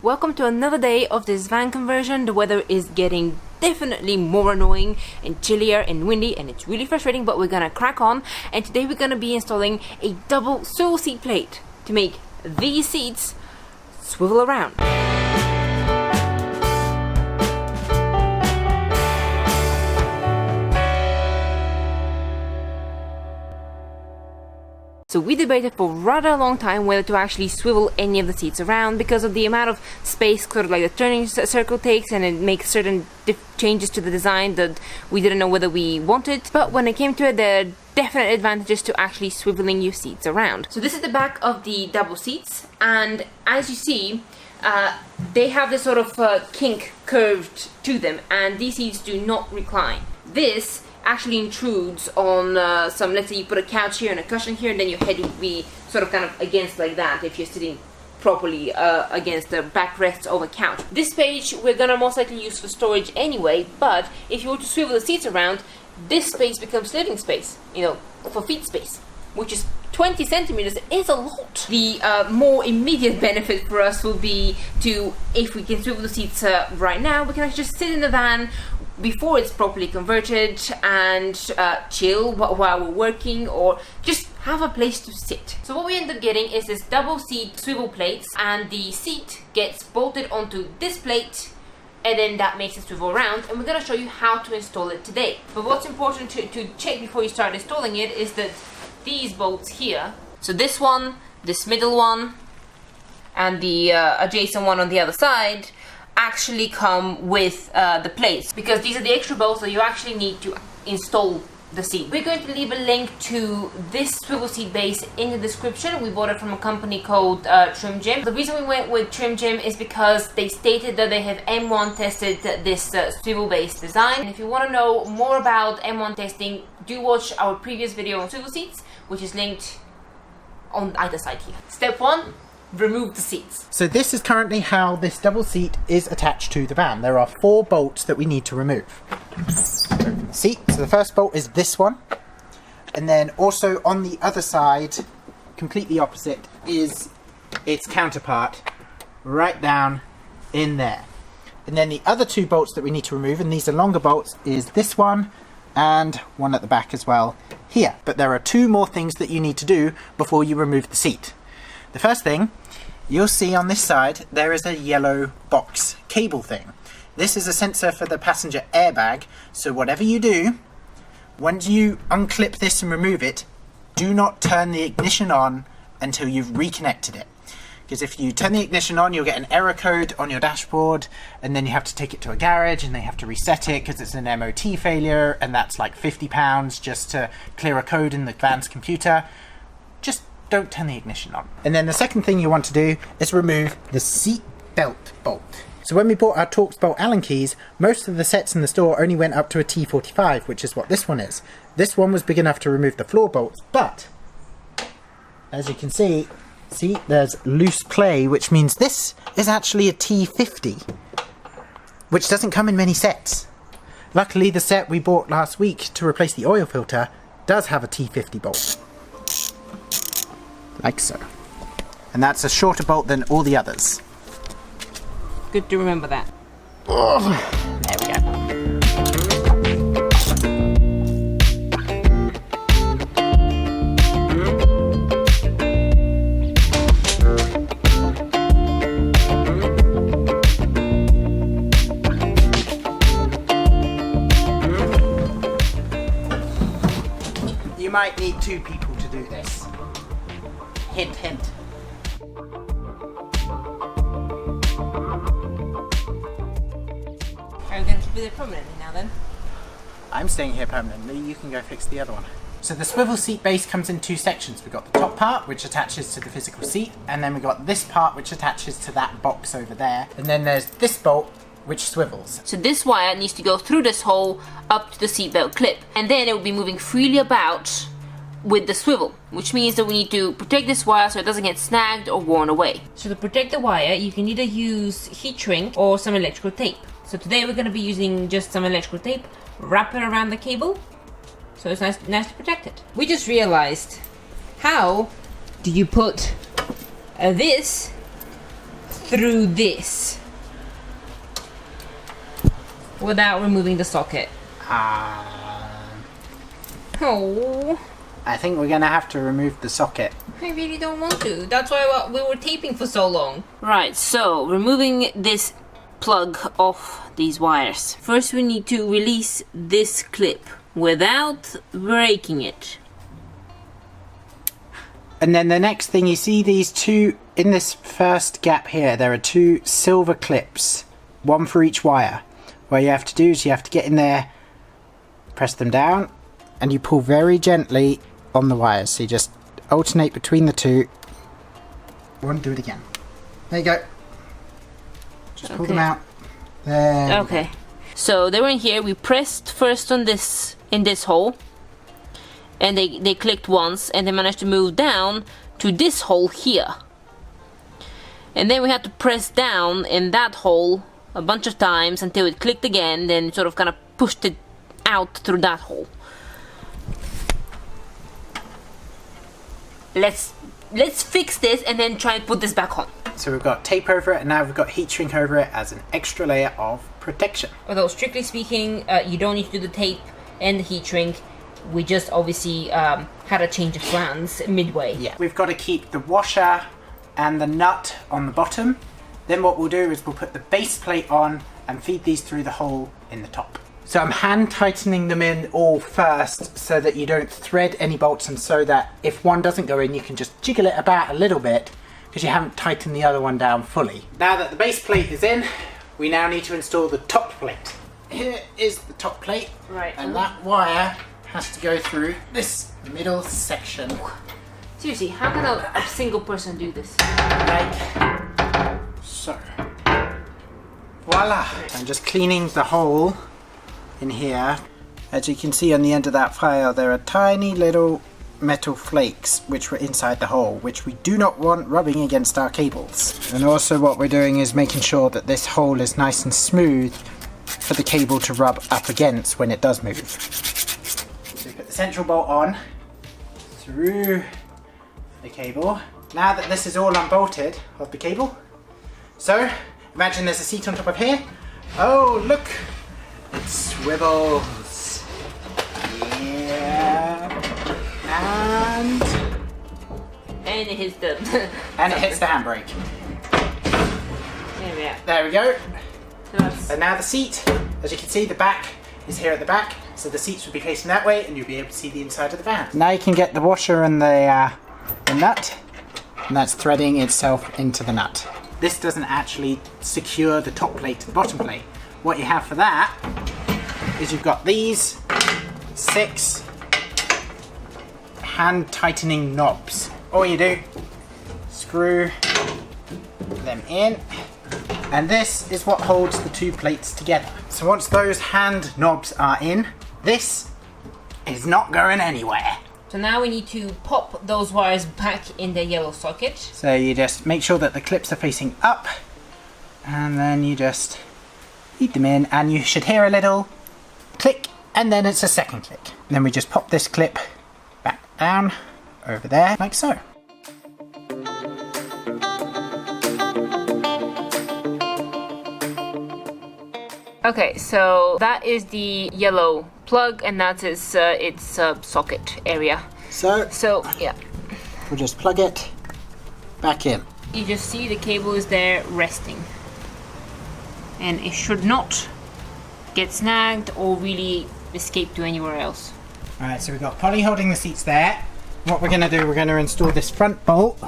Welcome to another day of this van conversion. The weather is getting definitely more annoying and chillier and windy, and it's really frustrating, but we're gonna crack on. And today we're gonna be installing a double swivel seat plate to make these seats swivel around. So we debated for rather a long time whether to actually swivel any of the seats around because of the amount of space sort of like the turning circle takes, and it makes certain changes to the design that we didn't know whether we wanted. But when it came to it, there are definite advantages to actually swiveling your seats around. So this is the back of the double seats, and as you see, they have this sort of kink curved to them, and these seats do not recline. This actually intrudes on some, let's say you put a couch here and a cushion here, and then your head would be sort of kind of against like that if you're sitting properly against the backrests of a couch. This page we're gonna most likely use for storage anyway, but if you were to swivel the seats around, this space becomes living space, you know, for feet space, which is 20 centimeters is a lot. The more immediate benefit for us will be to, if we can swivel the seats right now, we can actually just sit in the van before it's properly converted and chill while we're working, or just have a place to sit. So what we end up getting is this double seat swivel plates, and the seat gets bolted onto this plate, and then that makes it swivel around, and we're going to show you how to install it today. But what's important to check before you start installing it is that these bolts here, so this one, this middle one, and the adjacent one on the other side, actually come with the plates, because these are the extra bolts that you actually need to install the seat. We're going to leave a link to this swivel seat base in the description. We bought it from a company called Trim Gym. The reason we went with Trim Gym is because they stated that they have M1 tested this swivel base design. And if you want to know more about M1 testing, do watch our previous video on swivel seats, which is linked on either side here. Step 1. Remove the seats. So this is currently how this double seat is attached to the van. There are 4 bolts that we need to remove. From the seat. So the first bolt is this one, and then also on the other side, completely opposite, is its counterpart right down in there. And then the other 2 bolts that we need to remove, and these are longer bolts, is this one and one at the back as well here. But there are 2 more things that you need to do before you remove the seat. The first thing, you'll see on this side, there is a yellow box cable thing. This is a sensor for the passenger airbag, so whatever you do, once you unclip this and remove it, do not turn the ignition on until you've reconnected it. Because if you turn the ignition on, you'll get an error code on your dashboard, and then you have to take it to a garage and they have to reset it because it's an MOT failure, and that's like £50 just to clear a code in the van's computer. Just don't turn the ignition on. And then the second thing you want to do is remove the seat belt bolt. So when we bought our Torx bolt Allen keys, most of the sets in the store only went up to a T45, which is what this one is. This one was big enough to remove the floor bolts, but as you can see, there's loose play, which means this is actually a T50, which doesn't come in many sets. Luckily, the set we bought last week to replace the oil filter does have a T50 bolt. Like so. And that's a shorter bolt than all the others. Good to remember that. Oh, there we go. You might need 2 people to do this. Hint, hint. Are we going to keep it there permanently now then? I'm staying here permanently, you can go fix the other one. So the swivel seat base comes in 2 sections. We've got the top part, which attaches to the physical seat, and then we've got this part, which attaches to that box over there. And then there's this bolt, which swivels. So this wire needs to go through this hole up to the seatbelt clip, and then it will be moving freely about with the swivel, which means that we need to protect this wire so it doesn't get snagged or worn away. So to protect the wire, you can either use heat shrink or some electrical tape. So today we're going to be using just some electrical tape, wrap it around the cable, so it's nice to protect it. We just realized, how do you put this through this without removing the socket. Oh. I think we're gonna have to remove the socket. I really don't want to. That's why we were taping for so long. Right, so removing this plug off these wires. First we need to release this clip without breaking it. And then the next thing, you see these two, in this first gap here, there are two silver clips, one for each wire. What you have to do is you have to get in there, press them down, and you pull very gently on the wires. So you just alternate between the two. I want to do it again. There you go. Just pull them out. There. Okay. So they were in here. We pressed first on this, in this hole, and they clicked once, and they managed to move down to this hole here. And then we had to press down in that hole a bunch of times until it clicked again, then sort of kind of pushed it out through that hole. Let's fix this and then try and put this back on. So we've got tape over it, and now we've got heat shrink over it as an extra layer of protection. Although strictly speaking, you don't need to do the tape and the heat shrink. We just obviously had a change of plans midway. Yeah, we've got to keep the washer and the nut on the bottom. Then what we'll do is we'll put the base plate on and feed these through the hole in the top. So I'm hand tightening them in all first so that you don't thread any bolts, and so that if one doesn't go in, you can just jiggle it about a little bit because you haven't tightened the other one down fully. Now that the base plate is in, we now need to install the top plate. Here is the top plate, right, and that wire has to go through this middle section. Seriously, how can a single person do this? Like so. Voila! I'm just cleaning the hole in here. As you can see on the end of that file, there are tiny little metal flakes which were inside the hole, which we do not want rubbing against our cables. And also what we're doing is making sure that this hole is nice and smooth for the cable to rub up against when it does move. So we put the central bolt on through the cable. Now that this is all unbolted of the cable, so imagine there's a seat on top of here. Oh look, it swivels. Yeah. And it hits the and it hits the handbrake. There we are. There we go. That's... And now the seat, as you can see, the back is here at the back, so the seats will be facing that way, and you'll be able to see the inside of the van. Now you can get the washer and the nut, and that's threading itself into the nut. This doesn't actually secure the top plate to the bottom plate. What you have for that is you've got these 6 hand tightening knobs. All you do, screw them in, and this is what holds the 2 plates together. So once those hand knobs are in, this is not going anywhere. So now we need to pop those wires back in the yellow socket. So you just make sure that the clips are facing up, and then you just feed them in, and you should hear a little click, and then it's a second click. And then we just pop this clip back down over there, like so. Okay, so that is the yellow plug, and that's its socket area. So yeah, we'll just plug it back in. You just see the cable is there resting, and it should not get snagged or really escape to anywhere else. Alright, so we've got Polly holding the seats there. What we're going to do, we're going to install this front bolt,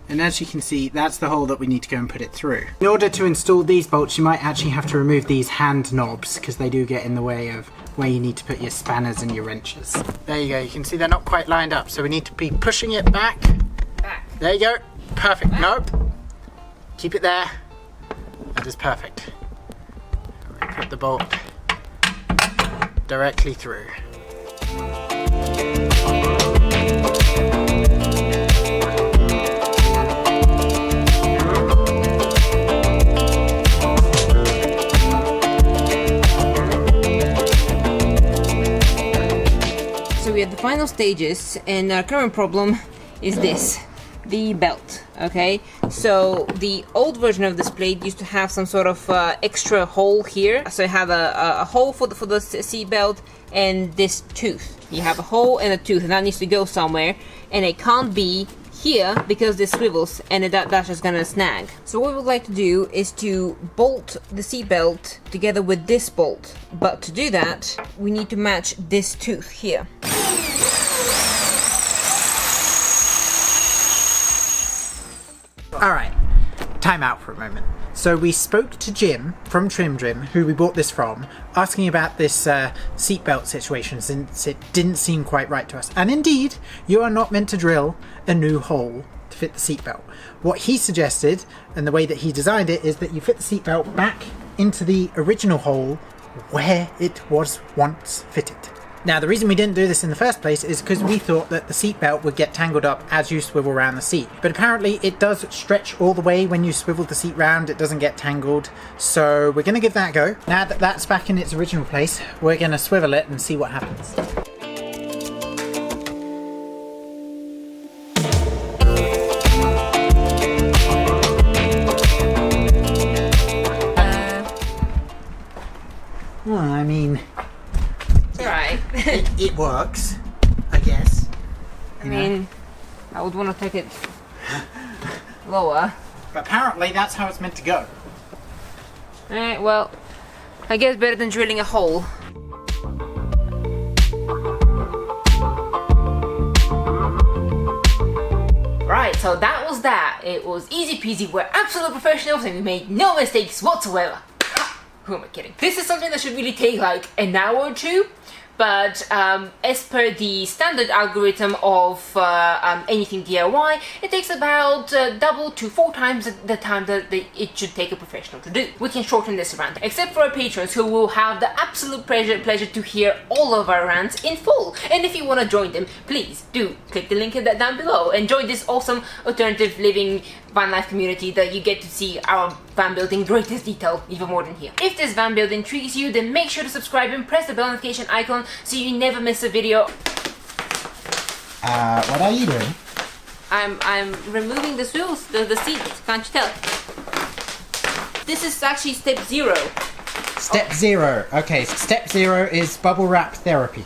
and as you can see, that's the hole that we need to go and put it through. In order to install these bolts, you might actually have to remove these hand knobs, because they do get in the way of where you need to put your spanners and your wrenches. There you go, you can see they're not quite lined up, so we need to be pushing it back. There you go, perfect. Nope, keep it there. That is perfect. We put the bolt directly through. So we have the final stages, and our current problem is this, the belt. Okay, so the old version of this plate used to have some sort of extra hole here. So you have a hole for the seat belt and this tooth. You have a hole and a tooth, and that needs to go somewhere, and it can't be here because this swivels, and that's just gonna snag. So what we would like to do is to bolt the seat belt together with this bolt, but to do that we need to match this tooth here. Alright, time out for a moment. So we spoke to Jim from Trim, who we bought this from, asking about this seatbelt situation since it didn't seem quite right to us. And indeed, you are not meant to drill a new hole to fit the seatbelt. What he suggested, and the way that he designed it, is that you fit the seatbelt back into the original hole where it was once fitted. Now, the reason we didn't do this in the first place is because we thought that the seatbelt would get tangled up as you swivel around the seat. But apparently it does stretch all the way when you swivel the seat round, it doesn't get tangled. So we're going to give that a go. Now that that's back in its original place, we're going to swivel it and see what happens. Well, I mean... Right. it works, I guess. I mean, I would want to take it lower. But apparently that's how it's meant to go. Alright, well, I guess better than drilling a hole. Right, so that was that. It was easy peasy. We're absolute professionals and we made no mistakes whatsoever. Who am I kidding? This is something that should really take like an hour or two. But as per the standard algorithm of anything DIY, it takes about double to 4 times the time that it should take a professional to do. We can shorten this rant, except for our patrons who will have the absolute pleasure to hear all of our rants in full. And if you want to join them, please do click the link down below and join this awesome alternative living van life community that you get to see our van build in greatest detail, even more than here. If this van build intrigues you, then make sure to subscribe and press the bell notification icon so you never miss a video. What are you doing? I'm removing the swivels, the seat, can't you tell? This is actually step 0. Step 0. Okay, step 0 is bubble wrap therapy.